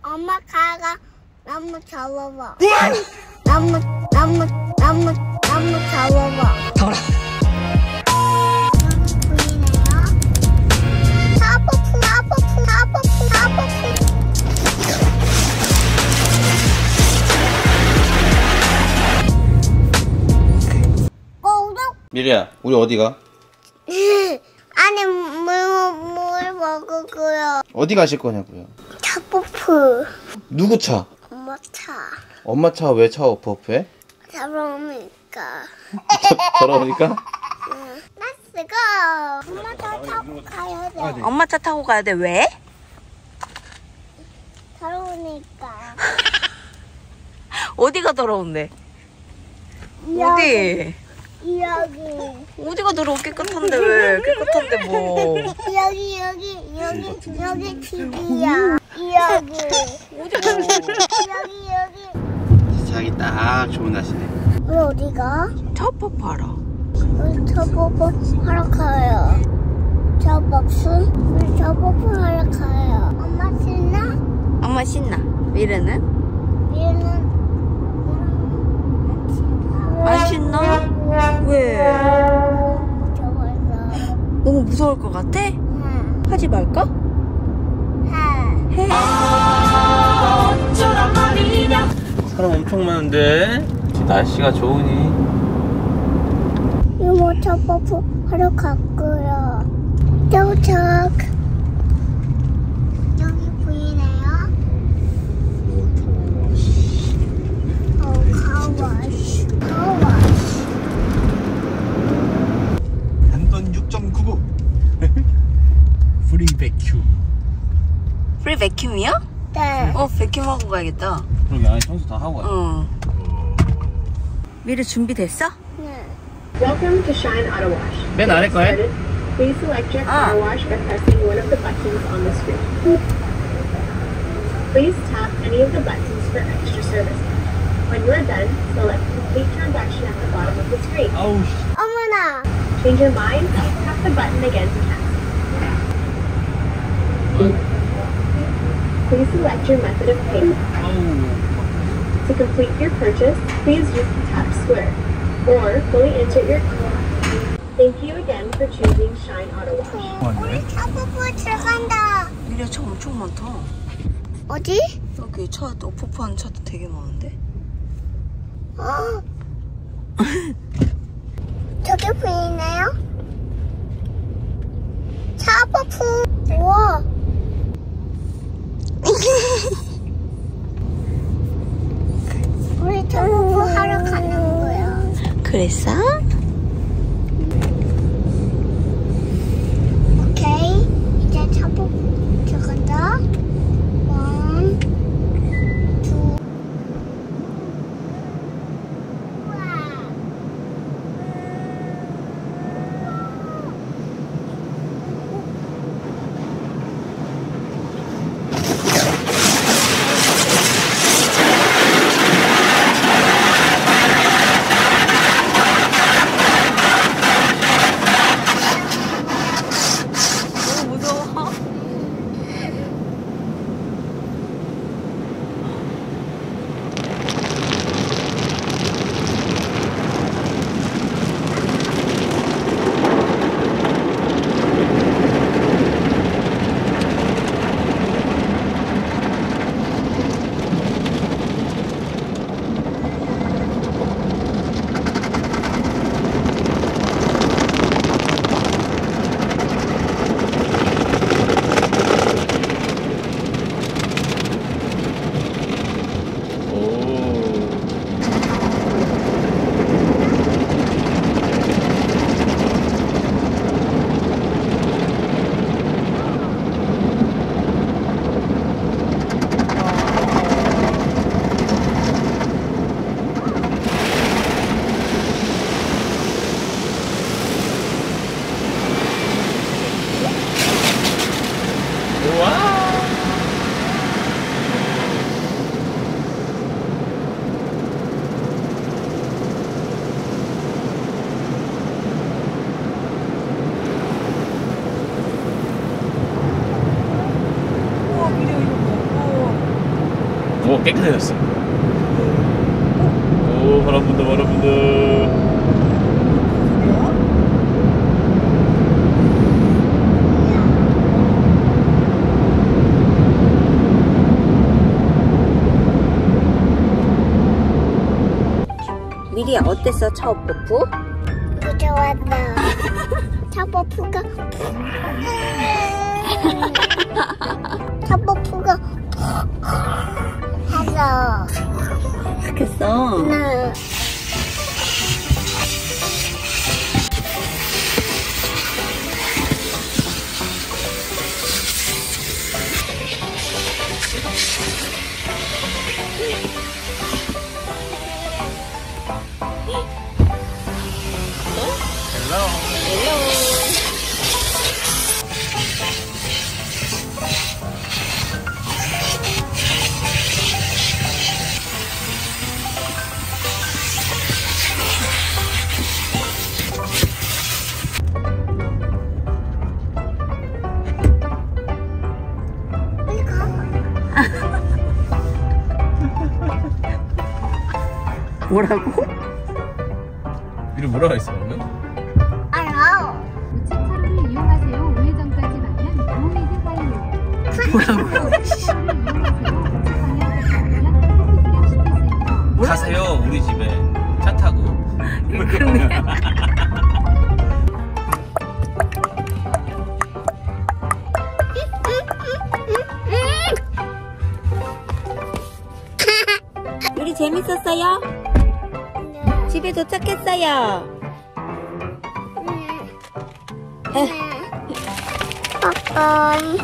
엄마 가가 나무 잡아봐. 나무 잡아봐. 더라. 미리야, 우리 어디가? 아니 물 먹고요. 어디 가실 거냐고요? 차 뽀프. 누구 차? 엄마 차. 엄마 차 왜 차 오프해? 잡아오니까. 더러우니까? Let's go. 엄마 차 타고 가야 돼. 엄마 차 타고 가야 돼. 왜? 더러우니까. 어디가 더러운데? 여기. 어디? 여기. 어디가 더러워? 깨끗한데 왜? 깨끗한데 뭐? 여기 집이야. 여기. 어디가? 여기. 자기 딱 좋은 날씨네. 우리 어디가? 차 뽀뽀하러. 우리 저뽀뽀 하러 가요. 우리 저뽀뽀 하러 가요. 엄마 신나? 엄마 신나. 미래는? 얘는 안 신나? 왜? 저거서. 너무 무서울 것 같아? 응. 하지 말까? 해. 사람 엄청 많은데? 날씨가 좋으니. 이모 저뽀뽀 하러 갔고요. 도착. 여기 보이네요? 카와시. 단돈 6.99. 프리 베큐. 프리 베큐이야? 네. 베큐 하고 가야겠다. 그러게 안에 청소 다 하고 가야 응. 미래 준비됐어? 네. Welcome to Shine Auto Wash. 맨 아래 거에? Please select your car wash by pressing one of the buttons on the screen. Please tap any of the buttons for extra service. When you are done, select Complete Transaction at the bottom of the screen. 아우 어머나. Change your mind, tap the button again to cancel. Please select your method of payment. To complete your purchase, please use the tap square or fully insert your card. Thank you again for choosing Shine Auto Wash. 우리 차뽀뽀 들어간다. 미래 차 엄청 많다. 어디? 여기 차, 오프한 차도 되게 많은데? 저기 보이네요? 차뽀뽀. 우와. 우리 차뽀뽀 하러 가는 거야. 그랬어? 오케이. 이제 차뽀뽀 들어간다. 원, 투. 오, 깨끗해졌어. 오, 바람 분다, 바람 분다. 미리야, 어땠어, 첫 뽀뽀? 좋았다. 차버프가 차버프가 해서 좋겠어. 응. 뭐라고? 이름 뭐라고 했어, 방금? 알아. 우측 차로를 이용하세요. 우회전까지 가면 노미드 하이로. 가세요, 우리 집에. 차 타고. 그러네. 우리 재밌었어요? 집에 도착했어요. 빠빠이.